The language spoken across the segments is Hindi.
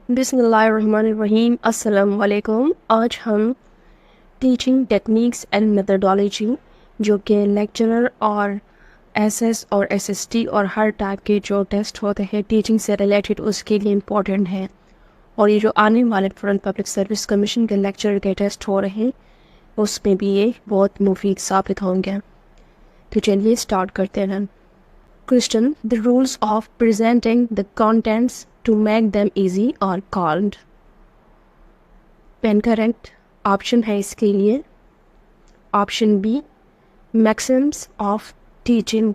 बिस्मिल्लाहिर्रहमानिर्रहीम। अस्सलाम वालेकुम। आज हम टीचिंग टेक्निक्स एंड मेथडोलॉजी जो कि लेक्चरर और एसएस और एसएसटी और हर टाइप के जो टेस्ट होते हैं टीचिंग से रिलेटेड उसके लिए इम्पोर्टेंट है, और ये जो आने वाले फ्रंट पब्लिक सर्विस कमीशन के लेक्चर के टेस्ट हो रहे हैं उसमें भी ये बहुत मुफीद साबित होंगे। तो चलिए स्टार्ट करते हैं। Question: The rules of presenting the contents to make them easy are called. Pen correct option है इसके लिए option B maxims of teaching.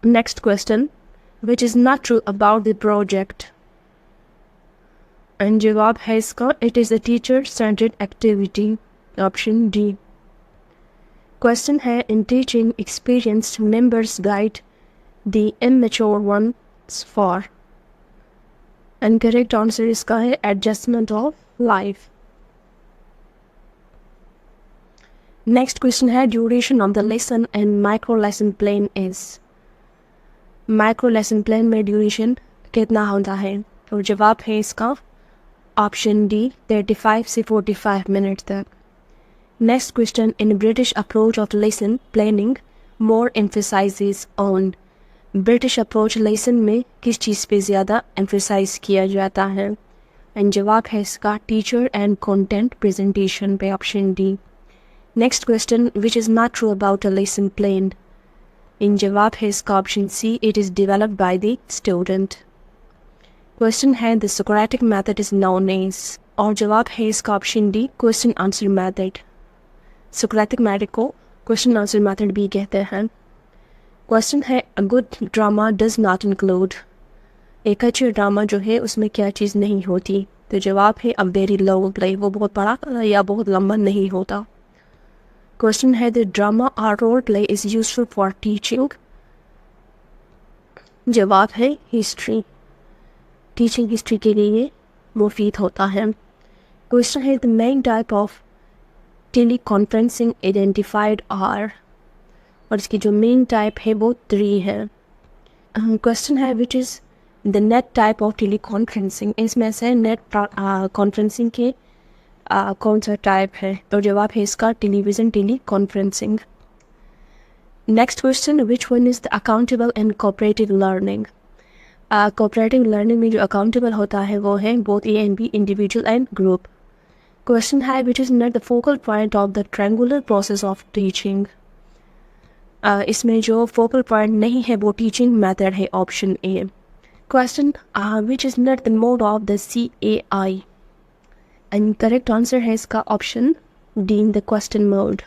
Next question: which is not true about the project? And जवाब है इसका it is a teacher centered activity. Option D. Question है in teaching experienced members guide the immature ones for. And correct answer इसका है adjustment of life. Next question है duration of the lesson and micro lesson plan is. Micro lesson plan में duration कितना होता है? और जवाब है इसका ऑप्शन डी 35 से 45 मिनट तक. Next question: in British approach of lesson planning, more emphasizes on. British approach lesson में किस चीज़ पे ज़्यादा emphasize किया जाता है? एंड जवाब है इसका teacher and content presentation पे option D. Next question: which is not true about a lesson plan? इन जवाब है इसका option C it is developed by the student. Question है the Socratic method is known as. और जवाब है इसका option D question answer method. Socratic method को क्वेश्चन आंसर मेथड भी कहते हैं. क्वेश्चन है a good drama does not include. एक अच्छा ड्रामा जो है उसमें क्या चीज़ नहीं होती? तो जवाब है अ वेरी लॉन्ग प्ले. वो बहुत बड़ा या बहुत लंबा नहीं होता. क्वेश्चन है the drama or role play is useful for teaching. जवाब है हिस्ट्री. टीचिंग हिस्ट्री के लिए मुफीद होता है. क्वेश्चन है the main type of teleconferencing identified are. और इसकी जो मेन टाइप है वो 3 है. क्वेश्चन है which is the net type of teleconferencing. इसमें से नेट कॉन्फ्रेंसिंग के कौन सा टाइप है? तो जवाब है इसका television teleconferencing. Next question which one is the accountable and cooperative learning. Cooperative learning में जो अकाउंटेबल होता है वो है both A and B, individual and group. Question है which is not the focal point of the triangular process of teaching. इसमें जो फोकल पॉइंट नहीं है वो टीचिंग मेथड है. Option A. Question which is not the mode of the CAI. And correct answer है इसका option D in the question mode.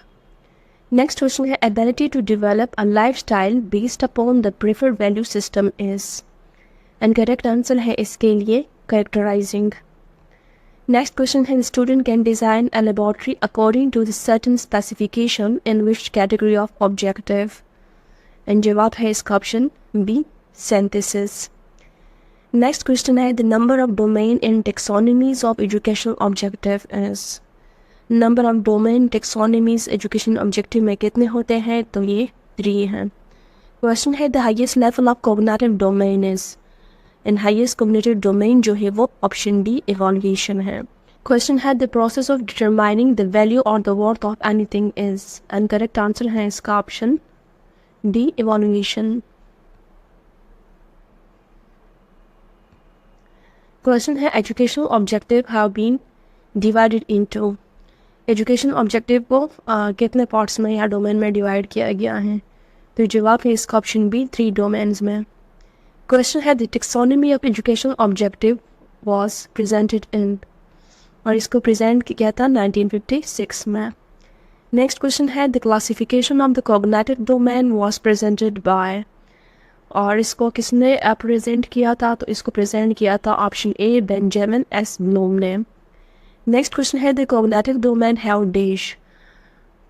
Next question है ability to develop a lifestyle based upon the preferred value system is. And correct answer है इसके लिए कैरेक्टराइजिंग. Next question है student can design a laboratory according to the certain specification in which category of objective. And जवाब है इसका option B synthesis. Next question है the number of domain in taxonomies of educational objective is. Number of domain taxonomies education objective में कितने होते हैं? तो ये 3 हैं. Question है the highest level of cognitive domain is. In highest cognitive domain जो है वो ऑप्शन डी इवैल्यूएशन है. क्वेश्चन है the process of determining the value और the worth of anything is. And correct answer है इसका ऑप्शन डी इवैल्यूएशन. क्वेश्चन है educational objective have been divided into. Education objective को कितने पार्ट्स में या डोमेन में डिवाइड किया गया है? तो जवाब है इसका ऑप्शन बी 3 डोमेन्स में. क्वेश्चन है the taxonomy of educational objective was presented in. और इसको प्रेजेंट किया था 1956 में. नेक्स्ट क्वेश्चन है the classification of the cognitive domain was presented by. और इसको किसने प्रेजेंट किया था? तो इसको प्रेजेंट किया था option A Benjamin S Bloom ने. नेक्स्ट क्वेश्चन है the cognitive domain have dash.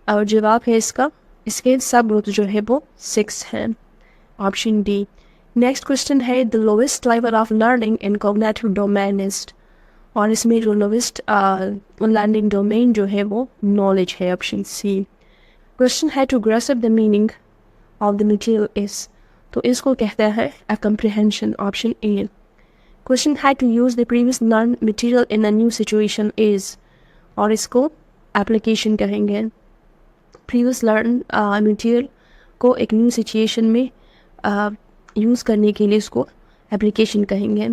और जवाब है इसका इसके सब ग्रुप जो है वो 6 हैं. Option D. नेक्स्ट क्वेश्चन है the lowest level of learning in cognitive domain is. और इसमें जो लोवेस्ट लर्निंग डोमेन जो है वो नॉलेज है. Option C. क्वेश्चन है to grasp the meaning of the material is. तो इसको कहते हैं a comprehension. Option A. Question है to use the previous learn material in a new situation is, और इसको एप्लीकेशन कहेंगे। प्रीवियस लर्न मटेरियल को एक न्यू सिचुएशन में यूज़ करने के लिए इसको एप्लीकेशन कहेंगे।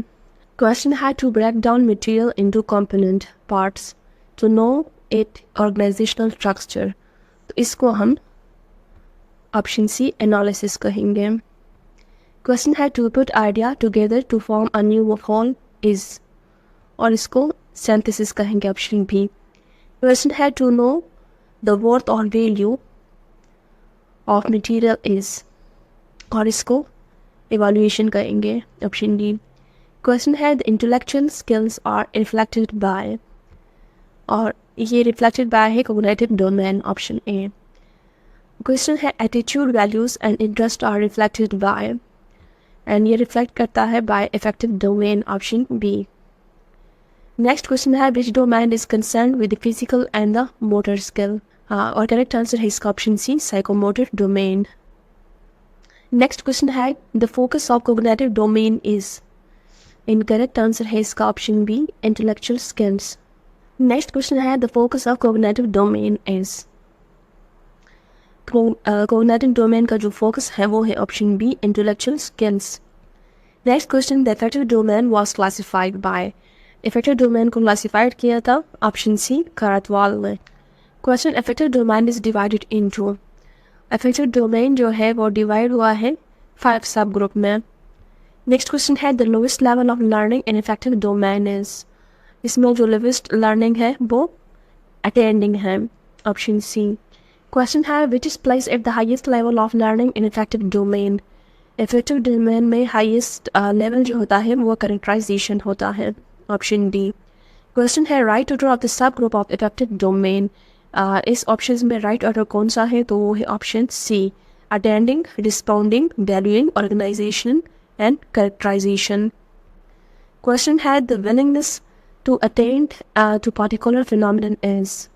क्वेश्चन है to break down material into component parts to know it organisational structure, तो इसको हम ऑप्शन सी एनालिसिस कहेंगे। क्वेश्चन है to put idea together to form a new whole is, और इसको सिंथेसिस कहेंगे, ऑप्शन बी। क्वेश्चन है टू नो द वर्थ और वैल्यू ऑफ मटेरियल इज़, और इसको एवैल्यूएशन कहेंगे, ऑप्शन डी। क्वेश्चन है the intellectual skills are reflected by, और ये रिफ्लेक्टेड बाय है cognitive domain, option A. Question है attitude values and interest are reflected by, and ये रिफ्लेक्ट करता है by effective domain, option B. Next question है which domain is concern with the physical and the motor skill, और करेक्ट आंसर है इसका option C psychomotor domain. Next question है the focus of cognitive domain is, incorrect answer है इसका option B intellectual skills. Next question है the focus of cognitive domain is, cognitive domain का जो फोकस है वो है option B intellectual skills. Next question the affective domain was classified by, effective domain को क्लासिफाइड किया था ऑप्शन सी करतवाल ने। Question affective domain is divided into, affective domain जो है वो डिवाइड हुआ है 5 सब ग्रुप में। नेक्स्ट क्वेश्चन है the lowest level of learning in effective domain is, इसमें जो लोवेस्ट लर्निंग है वो अटेंडिंग है, ऑप्शन सी। क्वेश्चन है which is place at the highest level of learning in effective domain, effective domain में हाईएस्ट लेवल जो होता है वो कैरेक्टराइजेशन होता है, ऑप्शन डी। क्वेश्चन है right order of the subgroup of effective domain, इस ऑप्शन में राइट ऑर्डर कौन सा है, तो वो है option C attending, responding, valuing, organisation and characterisation. Question है the willingness to attend to particular phenomenon is,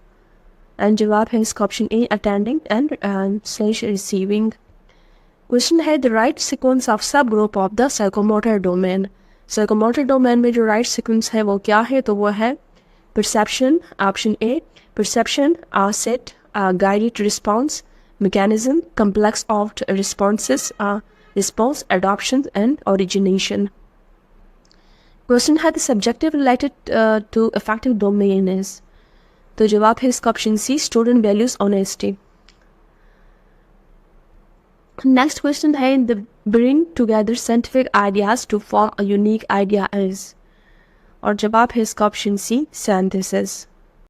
and जवाब है इसका option A attending and slash receiving. Question है द राइट सीक्वेंस ऑफ सब group of the psychomotor domain, psychomotor domain में जो राइट सीक्वेंस है वो क्या है, तो वो है perception, option A perception, set, guided response, mechanism, complex of responses, response, adoption and origination. Question है the subjective related to affective domain is, तो जवाब है इसका option C student values honesty. Next question है the bring together scientific ideas to form a unique idea is, और जवाब है इसका ऑप्शन सी synthesis.